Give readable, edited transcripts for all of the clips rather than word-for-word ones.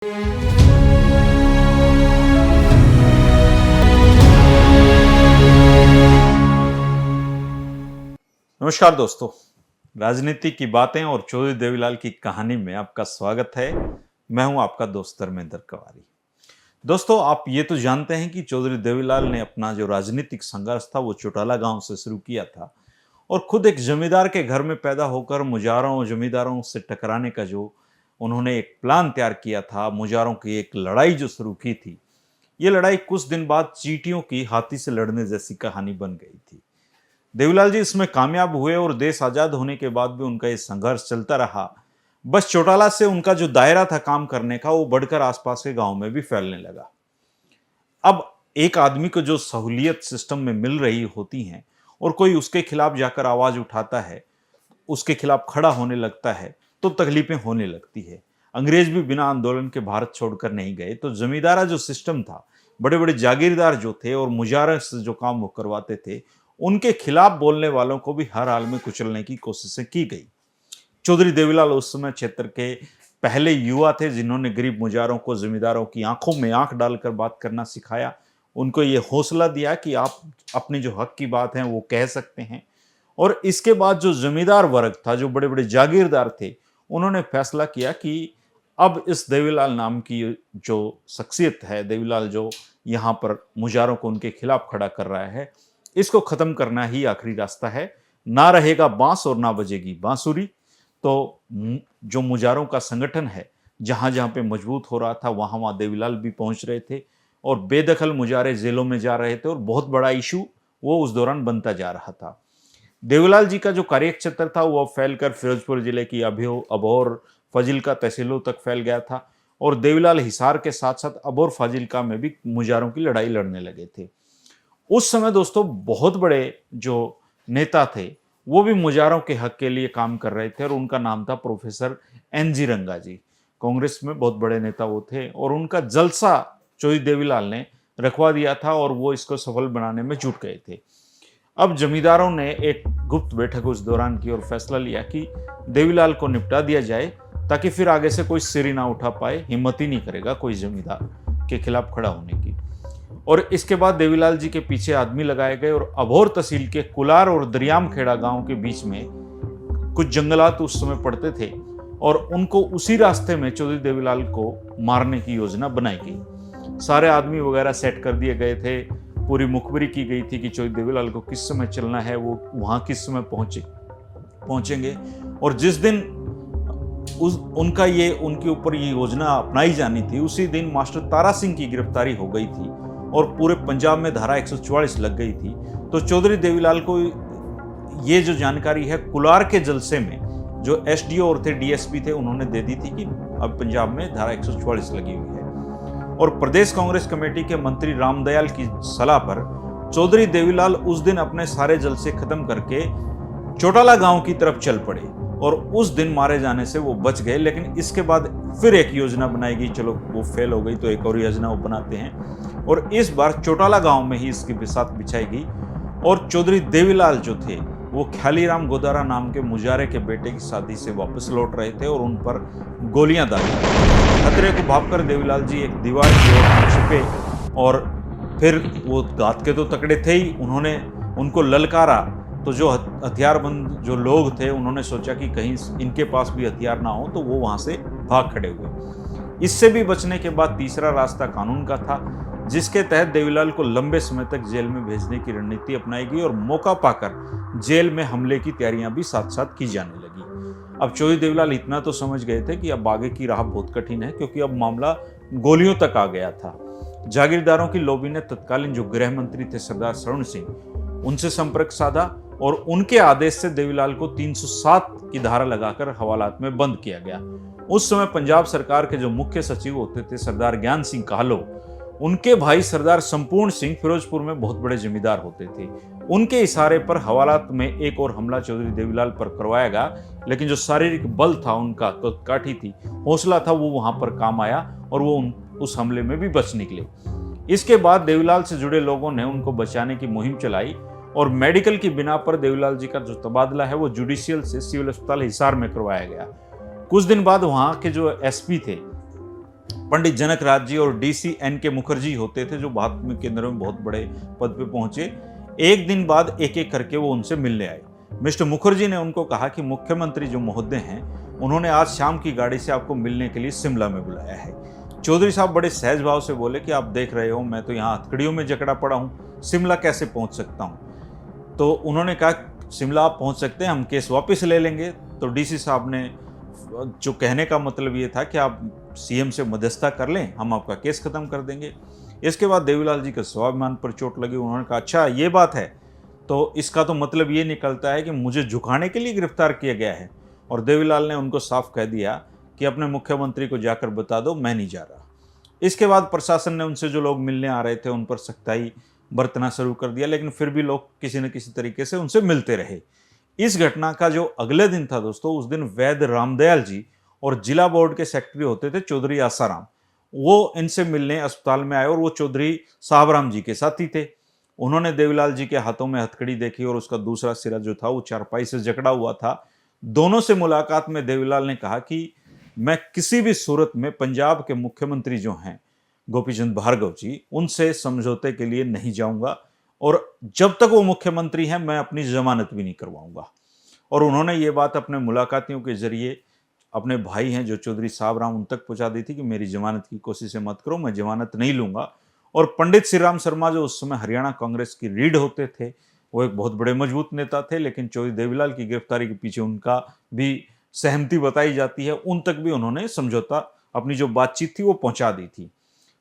नमस्कार दोस्तों, राजनीति की बातें और चौधरी देवीलाल की कहानी में आपका स्वागत है। मैं हूं आपका दोस्त धर्मेंद्र कवारी। दोस्तों, आप ये तो जानते हैं कि चौधरी देवीलाल ने अपना जो राजनीतिक संघर्ष था वो चौटाला गांव से शुरू किया था और खुद एक जमींदार के घर में पैदा होकर मुजारों और जमींदारों से टकराने का जो उन्होंने एक प्लान तैयार किया था, मुजारों की एक लड़ाई जो शुरू की थी, ये लड़ाई कुछ दिन बाद चींटियों की हाथी से लड़ने जैसी कहानी बन गई थी। देवीलाल जी इसमें कामयाब हुए और देश आजाद होने के बाद भी उनका ये संघर्ष चलता रहा। बस चौटाला से उनका जो दायरा था काम करने का वो बढ़कर आसपास के गांव में भी फैलने लगा। अब एक आदमी को जो सहूलियत सिस्टम में मिल रही होती हैं और कोई उसके खिलाफ जाकर आवाज उठाता है, उसके खिलाफ खड़ा होने लगता है, तो तकलीफें होने लगती है। अंग्रेज भी बिना आंदोलन के भारत छोड़कर नहीं गए, तो जमींदारा जो सिस्टम था, बड़े बड़े जागीरदार जो थे और मुजारा से जो काम वो करवाते थे, उनके खिलाफ बोलने वालों को भी हर हाल में कुचलने की कोशिशें की गई। चौधरी देवीलाल उस समय क्षेत्र के पहले युवा थे जिन्होंने गरीब मुजारों को जमींदारों की आंखों में आंख डालकर बात करना सिखाया। उनको ये हौसला दिया कि आप अपने जो हक की बात है वो कह सकते हैं। और इसके बाद जो जमींदार वर्ग था, जो बड़े बड़े जागीरदार थे, उन्होंने फैसला किया कि अब इस देवीलाल नाम की जो शख्सियत है, देवीलाल जो यहाँ पर मुजारों को उनके खिलाफ खड़ा कर रहा है, इसको खत्म करना ही आखिरी रास्ता है। ना रहेगा बांस और ना बजेगी बांसुरी। तो जो मुजारों का संगठन है, जहां जहां पे मजबूत हो रहा था वहां वहां देवीलाल भी पहुंच रहे थे और बेदखल मुजारे जेलों में जा रहे थे और बहुत बड़ा इशू वो उस दौरान बनता जा रहा था। देवीलाल जी का जो कार्यक्षेत्र था वो फैलकर फिरोजपुर जिले की अबोर फाजिल्का तहसीलों तक फैल गया था और देवीलाल हिसार के साथ साथ अबोर फाजिल्का में भी मुजारों की लड़ाई लड़ने लगे थे। उस समय दोस्तों बहुत बड़े जो नेता थे वो भी मुजारों के हक के लिए काम कर रहे थे और उनका नाम था प्रोफेसर NG रंगा जी। कांग्रेस में बहुत बड़े नेता वो थे और उनका जलसा चौधरी देवीलाल ने रखवा दिया था और वो इसको सफल बनाने में जुट गए थे। अब जमींदारों ने एक गुप्त बैठक उस दौरान की और फैसला लिया कि देवीलाल को निपटा दिया जाए ताकि फिर आगे से कोई सिर ही ना उठा पाए, हिम्मत ही नहीं करेगा कोई जमींदार के खिलाफ खड़ा होने की। और इसके बाद देवीलाल जी के पीछे आदमी लगाए गए और अबोर तहसील के कुलार और दरियाम खेड़ा गांव के बीच में कुछ जंगलात उस समय पड़ते थे और उनको उसी रास्ते में चौधरी देवीलाल को मारने की योजना बनाई गई। सारे आदमी वगैरह सेट कर दिए गए थे, पूरी मुखबरी की गई थी कि चौधरी देवीलाल को किस समय चलना है, वो वहां किस समय पहुंचेंगे। और जिस दिन उनके ऊपर ये योजना अपनाई जानी थी, उसी दिन मास्टर तारा सिंह की गिरफ्तारी हो गई थी और पूरे पंजाब में धारा 144 लग गई थी। तो चौधरी देवीलाल को ये जो जानकारी है कुलार के जलसे में जो SDO और थे, DSP थे, उन्होंने दे दी थी कि अब पंजाब में धारा 144 लगी हुई है। और प्रदेश कांग्रेस कमेटी के मंत्री रामदयाल की सलाह पर चौधरी देवीलाल उस दिन अपने सारे जलसे खत्म करके चौटाला गांव की तरफ चल पड़े और उस दिन मारे जाने से वो बच गए। लेकिन इसके बाद फिर एक योजना बनाई गई, चलो वो फेल हो गई तो एक और योजना वो बनाते हैं और इस बार चौटाला गांव में ही इसकी बिसात बिछाई गई। और चौधरी देवीलाल जो थे वो ख्यालीराम गोदारा नाम के मुजारे के बेटे की शादी से वापस लौट रहे थे और उन पर गोलियां दागी। खतरे को भांपकर देवीलाल जी एक दीवार की ओर छिपे और फिर वो दांत के तो तकड़े थे ही, उन्होंने उनको ललकारा। तो जो हथियारबंद जो लोग थे उन्होंने सोचा कि कहीं इनके पास भी हथियार ना हो, तो वो वहां से भाग खड़े हुए। इससे भी बचने के बाद तीसरा रास्ता कानून का था, जिसके तहत देवीलाल को लंबे समय तक जेल में भेजने की रणनीति अपनाई गई और मौका पाकर जेल में हमले की तैयारियां भी साथ साथ की जाने लगी। अब चौधरी देवीलाल इतना तो समझ गए थे कि अब आगे की राह बहुत कठिन है, क्योंकि अब मामला गोलियों तक आ गया था। जागीरदारों की लॉबी ने तत्कालीन जो गृह मंत्री थे सरदार शरण सिंह, उनसे संपर्क साधा और उनके आदेश से देवीलाल को 307 की धारा लगाकर हवालात में बंद किया गया। उस समय पंजाब सरकार के जो मुख्य सचिव होते थे सरदार ज्ञान सिंह काहलो, उनके भाई सरदार संपूर्ण सिंह फिरोजपुर में बहुत बड़े जमींदार होते थे। उनके इशारे पर हवालात में एक और हमला चौधरी देवीलाल पर करवाया गया, लेकिन जो शारीरिक बल था उनका, तो काठी थी, हौसला था, वो वहां पर काम आया और वो उस हमले में भी बच निकले। इसके बाद देवीलाल से जुड़े लोगों ने उनको बचाने की मुहिम चलाई और मेडिकल की बिना पर देवीलाल जी का जो तबादला है वो जुडिशियल से सिविल अस्पताल हिसार में करवाया गया। कुछ दिन बाद वहां के जो SP थे पंडित जनक राज जी और डीसी एन के मुखर्जी होते थे, जो बाद में केंद्र में बहुत बड़े पद पे पहुंचे। एक दिन बाद एक एक करके वो उनसे मिलने आए। मिस्टर मुखर्जी ने उनको कहा कि मुख्यमंत्री जो महोदय हैं, उन्होंने आज शाम की गाड़ी से आपको मिलने के लिए शिमला में बुलाया है। चौधरी साहब बड़े सहज भाव से बोले कि आप देख रहे हो, मैं तो यहाँ हथकड़ियों में जकड़ा पड़ा हूँ, शिमला कैसे पहुँच सकता हूँ। तो उन्होंने कहा शिमला आप पहुँच सकते हैं, हम केस वापस ले लेंगे। तो डीसी साहब ने, जो कहने का मतलब ये था कि आप सीएम से मध्यस्थता कर लें, हम आपका केस खत्म कर देंगे। इसके बाद देवीलाल जी के स्वाभिमान पर चोट लगी। उन्होंने कहा अच्छा ये बात है, तो इसका तो मतलब ये निकलता है कि मुझे झुकाने के लिए गिरफ्तार किया गया है। और देवीलाल ने उनको साफ कह दिया कि अपने मुख्यमंत्री को जाकर बता दो, मैं नहीं जा रहा। इसके बाद प्रशासन ने उनसे जो लोग मिलने आ रहे थे उन पर सख्ताई बरतना शुरू कर दिया, लेकिन फिर भी लोग किसी न किसी तरीके से उनसे मिलते रहे। इस घटना का जो अगले दिन था दोस्तों, उस दिन वैद्य रामदयाल जी और जिला बोर्ड के सेक्रेटरी होते थे चौधरी आसाराम, वो इनसे मिलने अस्पताल में आए और वो चौधरी साहबराम जी के साथी थे। उन्होंने देवीलाल जी के हाथों में हथकड़ी देखी और उसका दूसरा सिरा जो था वो चारपाई से जकड़ा हुआ था। दोनों से मुलाकात में देवीलाल ने कहा कि मैं किसी भी सूरत में पंजाब के मुख्यमंत्री जो हैं गोपीचंद भार्गव जी, उनसे समझौते के लिए नहीं जाऊंगा, और जब तक वो मुख्यमंत्री हैं मैं अपनी जमानत भी नहीं करवाऊंगा। और उन्होंने ये बात अपने मुलाकातियों के जरिए अपने भाई हैं जो चौधरी साहबराम, उन तक पहुंचा दी थी कि मेरी जमानत की कोशिशें मत करो, मैं जमानत नहीं लूंगा। और पंडित श्री राम शर्मा जो उस समय हरियाणा कांग्रेस की रीढ़ होते थे, वो एक बहुत बड़े मजबूत नेता थे, लेकिन चौधरी देवीलाल की गिरफ्तारी के पीछे उनका भी सहमति बताई जाती है। उन तक भी उन्होंने समझौता, अपनी जो बातचीत थी वो पहुंचा दी थी।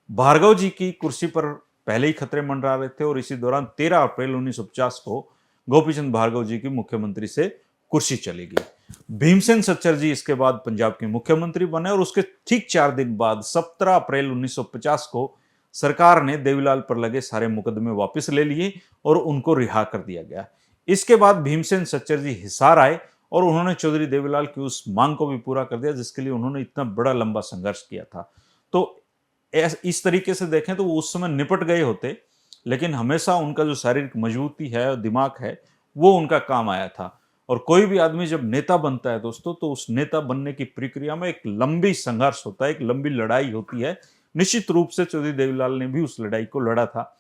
भार्गव जी की कुर्सी पर पहले ही खतरे मंडरा रहे थे और इसी दौरान 13 अप्रैल 1950 को गोपीचंद भार्गव जी की मुख्यमंत्री से कुर्सी चली गई। भीमसेन सच्चर जी इसके बाद पंजाब के मुख्यमंत्री बने और उसके ठीक 4 दिन बाद 17 अप्रैल 1950 को सरकार ने देवीलाल पर लगे सारे मुकदमे वापस ले लिए और उनको रिहा कर दिया गया। इसके बाद भीमसेन सच्चर जी हिसार आए और उन्होंने चौधरी देवीलाल की उस मांग को भी पूरा कर दिया जिसके लिए उन्होंने इतना बड़ा लंबा संघर्ष किया था। तो इस तरीके से देखें तो वो उस समय निपट गए होते, लेकिन हमेशा उनका जो शारीरिक मजबूती है और दिमाग है वो उनका काम आया था। और कोई भी आदमी जब नेता बनता है दोस्तों, तो उस नेता बनने की प्रक्रिया में एक लंबी संघर्ष होता है, एक लंबी लड़ाई होती है। निश्चित रूप से चौधरी देवीलाल ने भी उस लड़ाई को लड़ा था।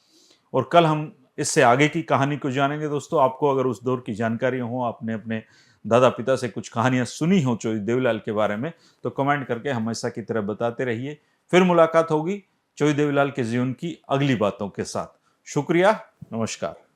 और कल हम इससे आगे की कहानी को जानेंगे दोस्तों। आपको अगर उस दौर की जानकारी हो, आपने अपने दादा पिता से कुछ कहानियां सुनी हो चौधरी देवीलाल के बारे में, तो कमेंट करके हमेशा की तरह बताते रहिए। फिर मुलाकात होगी चौधरी देवीलाल के जीवन की अगली बातों के साथ। शुक्रिया, नमस्कार।